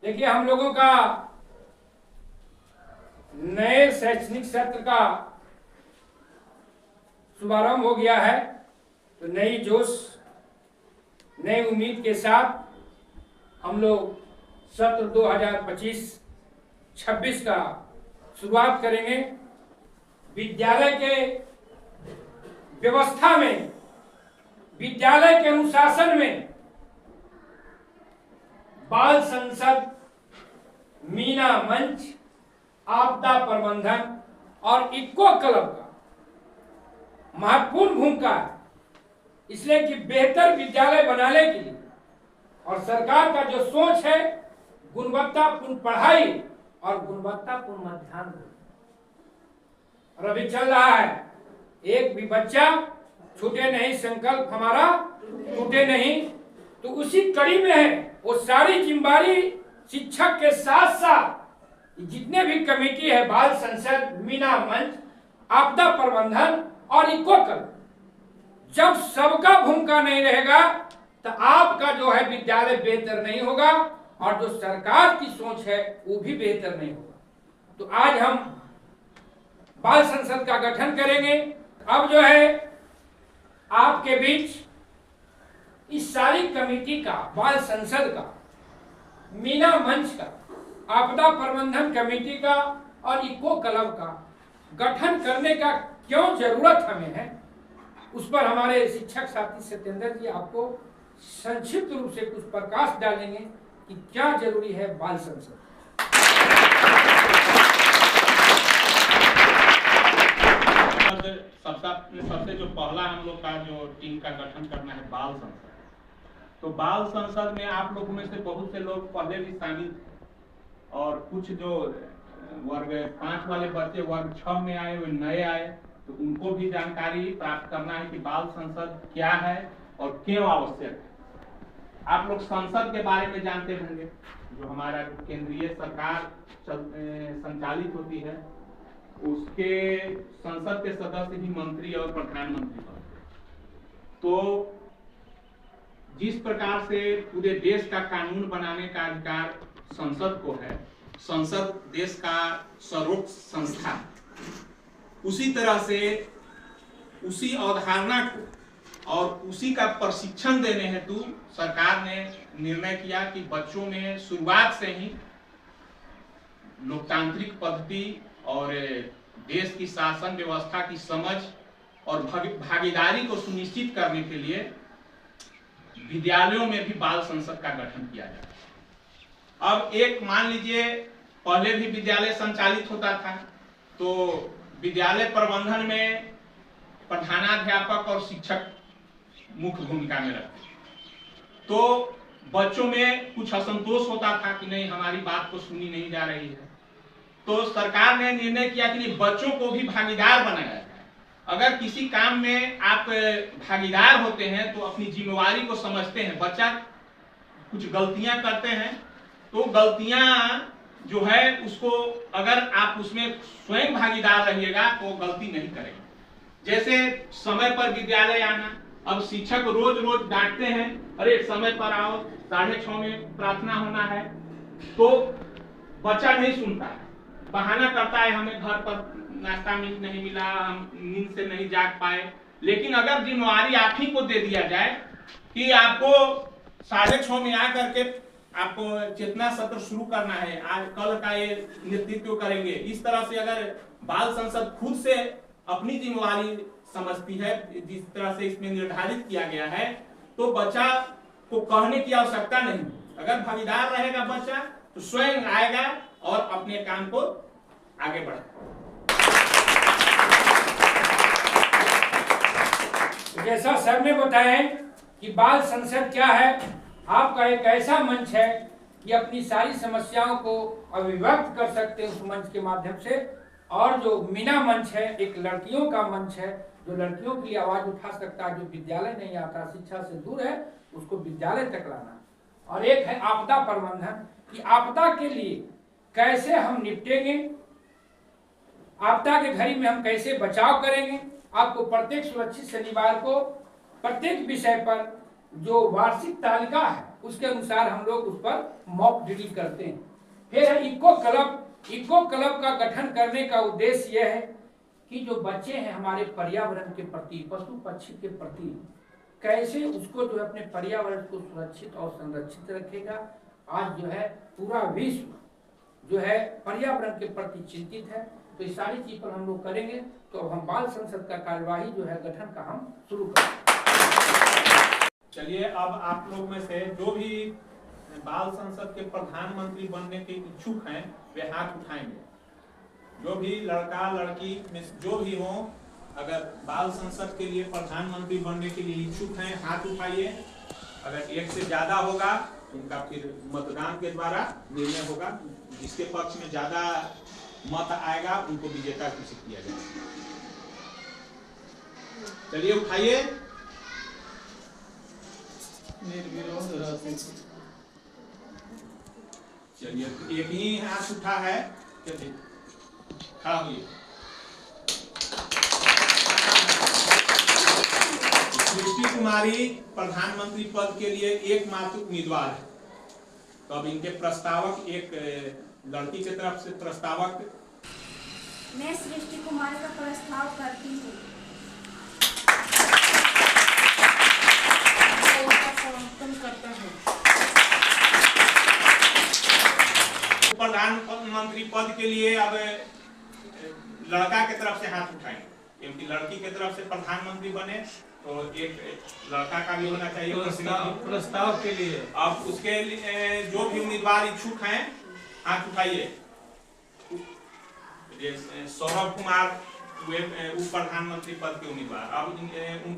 देखिए, हम लोगों का नए शैक्षणिक सत्र का शुभारंभ हो गया है। तो नई जोश, नई उम्मीद के साथ हम लोग सत्र 2025-26 का शुरुआत करेंगे। विद्यालय के व्यवस्था में, विद्यालय के अनुशासन में बाल संसद, मीना मंच, आपदा प्रबंधन और इको क्लब का महत्वपूर्ण भूमिका है। इसलिए कि बेहतर विद्यालय बनाने के लिए और सरकार का जो सोच है गुणवत्तापूर्ण पढ़ाई और गुणवत्तापूर्ण मध्याह्न भोजन, और अभी चल रहा है एक भी बच्चा छूटे नहीं, संकल्प हमारा टूटे नहीं। तो उसी कड़ी में है वो सारी जिम्मेदारी शिक्षक के साथ साथ जितने भी कमेटी है, बाल संसद, मीना मंच, आपदा प्रबंधन और इको क्लब, जब सबका भूमिका नहीं रहेगा तो आपका जो है विद्यालय बेहतर नहीं होगा और जो सरकार की सोच है वो भी बेहतर नहीं होगा। तो आज हम बाल संसद का गठन करेंगे। अब जो है आपके बीच इस सारी कमेटी का, बाल संसद का, मीना मंच का, आपदा प्रबंधन कमेटी का और इको क्लब का गठन करने का क्यों जरूरत हमें है, उस पर हमारे शिक्षक साथी सत्येंद्र जी आपको संक्षिप्त रूप से कुछ प्रकाश डालेंगे कि क्या जरूरी है बाल संसद। सबसे जो पहला हम लोग का जो टीम का गठन करना है बाल संसद। तो बाल संसद में आप लोगों में से बहुत से लोग पहले भी शामिल थे और कुछ जो वर्ग 5 वाले बच्चे वर्ग 6 में आए, वे नए आए, तो उनको भी जानकारी प्राप्त करना है कि बाल संसद क्या है और क्यों आवश्यक है। आप लोग संसद के बारे में जानते होंगे, जो हमारा केंद्रीय सरकार संचालित होती है, उसके संसद के सदस्य ही मंत्री और प्रधानमंत्री बनते हैं। तो जिस प्रकार से पूरे देश का कानून बनाने का अधिकार संसद को है, संसद देश का सर्वोच्च संस्था, उसी तरह से उसी अवधारणा को और उसी का प्रशिक्षण देने हेतु सरकार ने निर्णय किया कि बच्चों में शुरुआत से ही लोकतांत्रिक पद्धति और देश की शासन व्यवस्था की समझ और भागीदारी को सुनिश्चित करने के लिए विद्यालयों में भी बाल संसद का गठन किया जाए। अब एक मान लीजिए, पहले भी विद्यालय संचालित होता था, तो विद्यालय प्रबंधन में प्रधानाध्यापक और शिक्षक मुख्य भूमिका में रहते, तो बच्चों में कुछ असंतोष होता था कि नहीं, हमारी बात को सुनी नहीं जा रही है। तो सरकार ने निर्णय किया कि नहीं, बच्चों को भी भागीदार बनाया जाए। अगर किसी काम में आप भागीदार होते हैं तो अपनी जिम्मेवारी को समझते हैं। बच्चा कुछ गलतियां करते हैं तो गलतियां जो है उसको, अगर आप उसमें स्वयं भागीदार रहिएगा तो गलती नहीं करेंगे। जैसे समय पर विद्यालय आना, अब शिक्षक रोज रोज डांटते हैं, अरे समय पर आओ, 6:30 में प्रार्थना होना है, तो बच्चा नहीं सुनता है, बहाना करता है, हमें घर पर नाश्ता नहीं मिला, हम नींद से नहीं जाग पाए। लेकिन अगर जिम्मेवारी आप ही को दे दिया जाए कि आपको 6:30 में आकर के आपको चेतना सत्र शुरू करना है, आज कल का ये नेतृत्व करेंगे, इस तरह से अगर बाल संसद खुद से अपनी जिम्मेवारी समझती है, जिस तरह से इसमें निर्धारित किया गया है, तो बच्चा को कहने की आवश्यकता नहीं। अगर भागीदार रहेगा बच्चा तो स्वयं आएगा और अपने काम को आगे बढ़ाएगा। जैसा सर ने बताया कि बाल संसद क्या है, आपका एक ऐसा मंच है कि अपनी सारी समस्याओं को अभिव्यक्त कर सकते हैं उस मंच के माध्यम से। और जो मीना मंच है, एक लड़कियों का मंच है जो लड़कियों की आवाज उठा सकता है, जो विद्यालय नहीं आता, शिक्षा से दूर है, उसको विद्यालय तक लाना। और एक है आपदा प्रबंधन, कि आपदा के लिए कैसे हम निपटेंगे, आपदा के घड़ी में हम कैसे बचाव करेंगे। आपको प्रत्येक सुरक्षित शनिवार को प्रत्येक विषय पर जो वार्षिक तालिका है उसके अनुसार हम लोग उस पर मॉक ड्रिल करते हैं। फिर है इको क्लब। इको क्लब का गठन करने का उद्देश्य यह है कि जो बच्चे हैं हमारे पर्यावरण के प्रति, पशु पक्षी के प्रति, कैसे उसको जो है अपने पर्यावरण को सुरक्षित और संरक्षित रखेगा। आज जो है पूरा विश्व जो है पर्यावरण के प्रति चिंतित है, तो इस सारी चीज पर हम लोग करेंगे। तो अब हम बाल संसद का कार्यवाही जो है गठन का हम शुरू करेंगे। चलिए, अब आप लोग में से जो भी बाल संसद के प्रधानमंत्री बनने के इच्छुक हैं वे हाथ उठाएंगे। जो भी लड़का लड़की में जो भी हो, अगर बाल संसद के लिए प्रधानमंत्री बनने के लिए इच्छुक हैं हाथ उठाइए। अगर एक से ज्यादा होगा तो उनका फिर मतदान के द्वारा निर्णय होगा। जिसके पक्ष में ज्यादा मत आएगा उनको विजेता घोषित किया जाएगा। चलिए उठाइए। चलिए, एक ही हाथ उठा है, चलिए खड़ा होइए। सृष्टि कुमारी प्रधानमंत्री पद के लिए एकमात्र उम्मीदवार है। तो अब इनके प्रस्तावक, एक लड़की की तरफ से प्रस्तावक। मैं सृष्टि कुमारी का प्रस्ताव करती हूँ। प्रधानमंत्री पद के लिए अब लड़का की तरफ से हाथ उठाएंगे, क्योंकि लड़की की तरफ से प्रधानमंत्री बने तो एक लड़का का भी होना चाहिए प्रस्ताव के लिए। अब उसके लिए जो भी उम्मीदवार इच्छुक हैं हाथ उठाइए। सौरभ कुमार वे उप प्रधानमंत्री पद के उम्मीदवार। अब